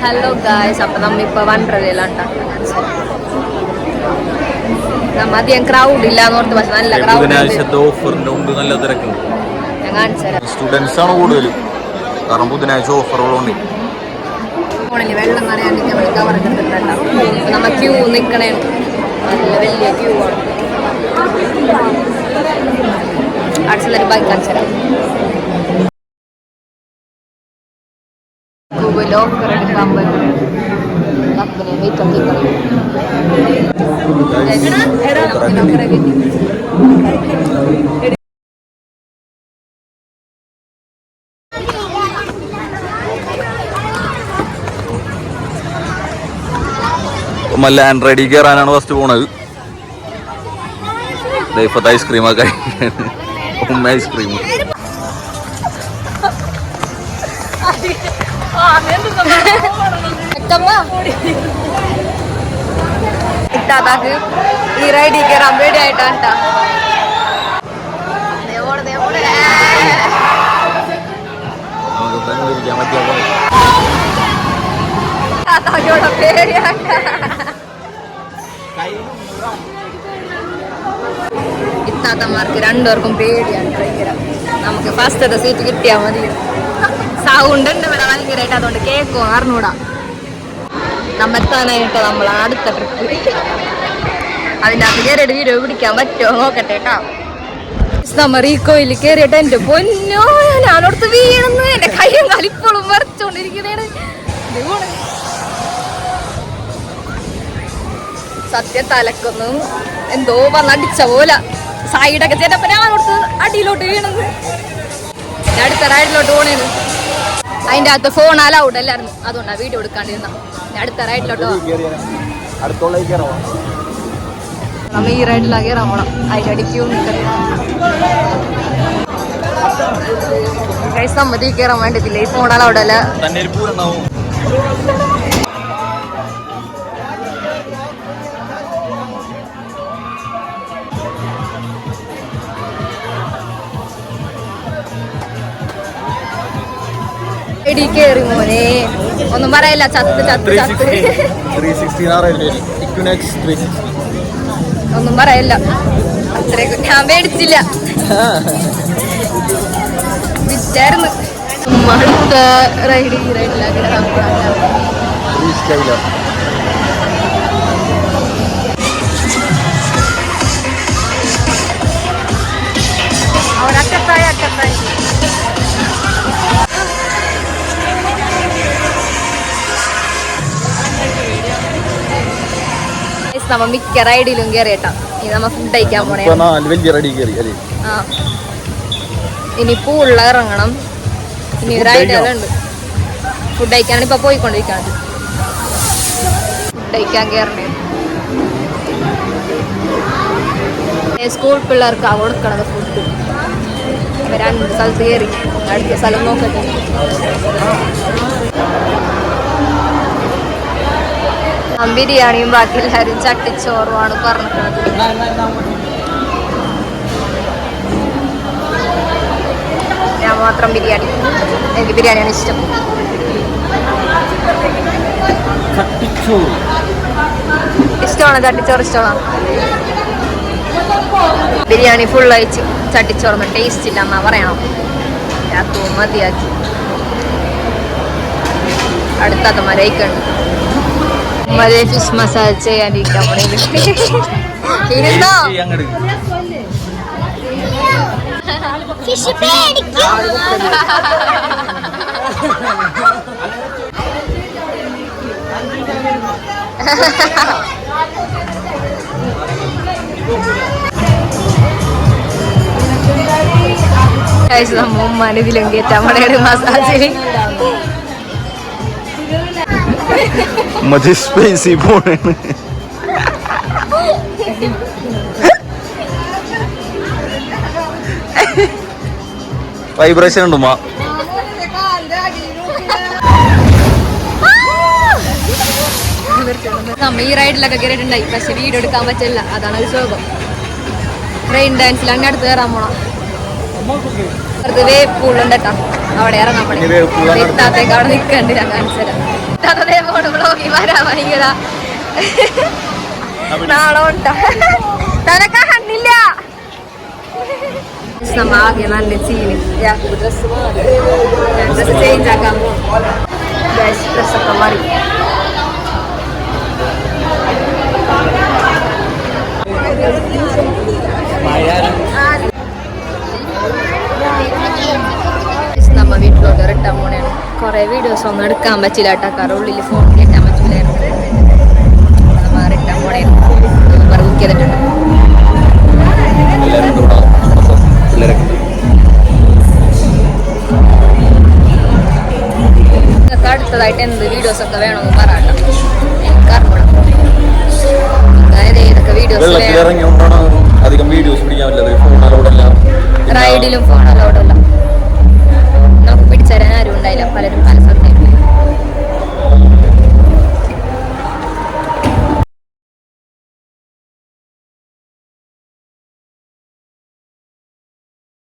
Hello guys, അപ്പം നമ്മിപ്പോൾ വണ്ടർലയിലാണ്. നമ്മ അധികം ക്രൗഡ് ഇല്ലാന്ന് ഓർത്ത്, പക്ഷെ നല്ല ക്രൗഡ്. നല്ല തിരക്കുണ്ട്. ഞാൻ കാണിച്ചുതരാം. സ്റ്റുഡൻസ് ആണ് കൂടുതലും, കാരണം ബുധനാഴ്ച ഓഫറുകളുണ്ട്. ഫോണിൽ വെള്ളം നിറയാണ്ടിരിക്കാൻ വേണ്ടി കവറൊക്കെ എടുത്തിട്ടുണ്ടാവും. നമ്മ ക്യൂ നിൽക്കണേ, നല്ല വലിയ ക്യൂ ആണ്. അടുത്തുള്ളൊരു ബൈക്ക് കാണിച്ചുതരാം. ലോക്കർ എടുക്കാൻ പറ്റും. ലാൻഡ് റൈഡിൽ കയറാനാണ് ഫസ്റ്റ് പോണത്. ഇപ്പത്തെ ഐസ്ക്രീമൊക്കെ ഐസ്ക്രീം ഇത്താത്താക്ക് ഈ റൈഡിൽ കയറാൻ പേടിയായിട്ടാണ്. ഇത്താത്തമാർക്ക് രണ്ടുപേർക്കും പേടിയാണ് ഭയങ്കര. നമുക്ക് ഫസ്റ്റത്തെ സീറ്റ് കിട്ടിയാൽ മതി. സൗണ്ട് ഉണ്ട് ഇവിടെ ഭയങ്കരമായിട്ട്, അതുകൊണ്ട് കേൾക്കും അറിഞ്ഞൂടാ. നമ്മെത്താനായിട്ട് നമ്മൾ അടുത്ത ട്രിപ്പ്. അതിൻ്റെ അകത്ത് കയറിയിട്ട് വീഡിയോ പിടിക്കാൻ പറ്റുമോ നോക്കട്ടെ കേട്ടോ. നമ്മ റീക്കോയിൽ കയറിയിട്ട് എൻ്റെ പൊന്നോ, ഞാനോടത്ത് വീണെന്ന്. എൻ്റെ കയ്യും കാലിപ്പോഴും വരച്ചോണ്ടിരിക്കുന്നതാണ്. സത്യം തലക്കൊന്നും എന്തോ വന്നടിച്ച പോലെ സൈഡൊക്കെ ചേട്ടപ്പോ ഞാനോടത്ത് അടിയിലോട്ട് വീണെന്ന്. അടുത്ത റൈഡിലോട്ട് പോണേന്ന്. അതിൻ്റെ അകത്ത് ഫോൺ അലൗഡ് അല്ലായിരുന്നു, അതുകൊണ്ടാണ് വീഡിയോ എടുക്കാണ്ടിരുന്ന. അടുത്ത റൈഡിലോട്ട് നമ്മ ഈ റൈഡിലാണ് കയറാൻ പോണം. അതിൻ്റെ അടിക്കൂ സമ്മതി കയറാൻ വേണ്ടിയില്ല. ഈ ഫോൺ അലൗഡ് അല്ല. കേറി മോനെ, ഒന്നും പറയല്ല. ചത്ത് ചത്ത് ചത്ത് ഒന്നും പറയല്ല. അത്രയൊക്കെ ഞാൻ മേടിച്ചില്ല, വിറ്റായിരുന്നു. അടുത്ത റൈഡ് ഈ റൈഡിലാക്കി അവിടെ അക്കത്തായി അക്കത്തായി. നമ്മ മിക്ക റൈഡിലും കയറിയിട്ടാ. ഇനി നമ്മ ഫുഡ് കഴിക്കാൻ പോണേ. ഇനി പൂളിൽ ഇറങ്ങണം. ഇനി റൈഡെല്ലാം ഉണ്ട്. ഫുഡ് കഴിക്കാനാണ് ഇപ്പൊ പോയിക്കൊണ്ടിരിക്കുന്നത്. ഫുഡ് കഴിക്കാൻ കയറണേ. സ്കൂൾ പിള്ളേർക്കാ കൊടുക്കണത് ഫുഡ്. രണ്ട് സ്ഥലത്ത് കയറി അടുത്ത സ്ഥലം നോക്കട്ടെ. ബിരിയാണിയും ബാക്കി എല്ലാവരും ചട്ടിച്ചോറുമാണ് പറഞ്ഞിട്ടുള്ളത്. ഞാൻ മാത്രം ബിരിയാണി. എനിക്ക് ബിരിയാണിയാണ് ഇഷ്ടം. ഇഷ്ടമാണ് ചട്ടിച്ചോറ്, ഇഷ്ടമാണ്. ബിരിയാണി ഫുൾ അയച്ച് ചട്ടിച്ചോറൊന്നും ടേസ്റ്റ് ഇല്ല എന്നാ പറയണം. രാത്രി മതിയാക്കി. അടുത്തത് മരയിക്കുണ്ട്. മറ്റേ ഫിഷ് മസാജ് ചെയ്യാനിരിക്കാൻ ഇരുന്നോ. ഉമ്മാനിതിലും കയറ്റാൻ മണിയുടെ മസാജ് മറ്റേ സ്പേസി പോണേന്ന്. വൈബ്രേഷൻ ഉണ്ടുമാ. നമ്മ ഈ റൈഡിലൊക്കെ കയറിയിട്ടുണ്ടായി, പക്ഷെ വീഡിയോ എടുക്കാൻ പറ്റില്ല. അതാണ് ഒരു ശോകം. റെയിൻ ഡാൻസിൽ അങ്ങ് അടുത്ത് കയറാൻ പോണം. അടുത്ത് വേപ്പൂളുണ്ട് കേട്ടോ, അവിടെ ഇറങ്ങാൻ പറ്റും. അവിടെ നിൽക്കണ്ട്. ഞാൻ കാണിച്ചു തരാം. അതേപോലെ ബ്ലോഗിൽ വരാൻ ഭയങ്കര നാളെ ഉണ്ടാ തനക്ക കണ്ടില്ല ആകെ നല്ല ചീനി ഡ്രസ് ചേഞ്ച് ആക്കാൻ പോകും ഡ്രസ്സൊക്കെ മാറി നമ്മ വീട്ടിലോട്ട് റിട്ടേൺ പോണേണ് കുറെ വീഡിയോസ് ഒന്നും എടുക്കാൻ പറ്റില്ല കേട്ടോ ഉള്ളിൽ ഫോൺ കയറ്റാൻ പറ്റില്ലായിരുന്നു നമ്മ റിട്ടേൺ പോണേണ് ബുക്ക് ചെയ്തിട്ടുണ്ട് നിങ്ങൾക്ക് അടുത്തതായിട്ട് എന്ത് വീഡിയോസ് ഒക്കെ വേണമെന്ന് പറയാട്ടോ എനിക്ക് അറിയണം അതായത് ഏതൊക്കെ വീഡിയോസ് അധികം വീഡിയോസ് പിടിക്കാൻ പറ്റില്ല റൈഡിലും ഫോൺ അലൗഡ് അല്ല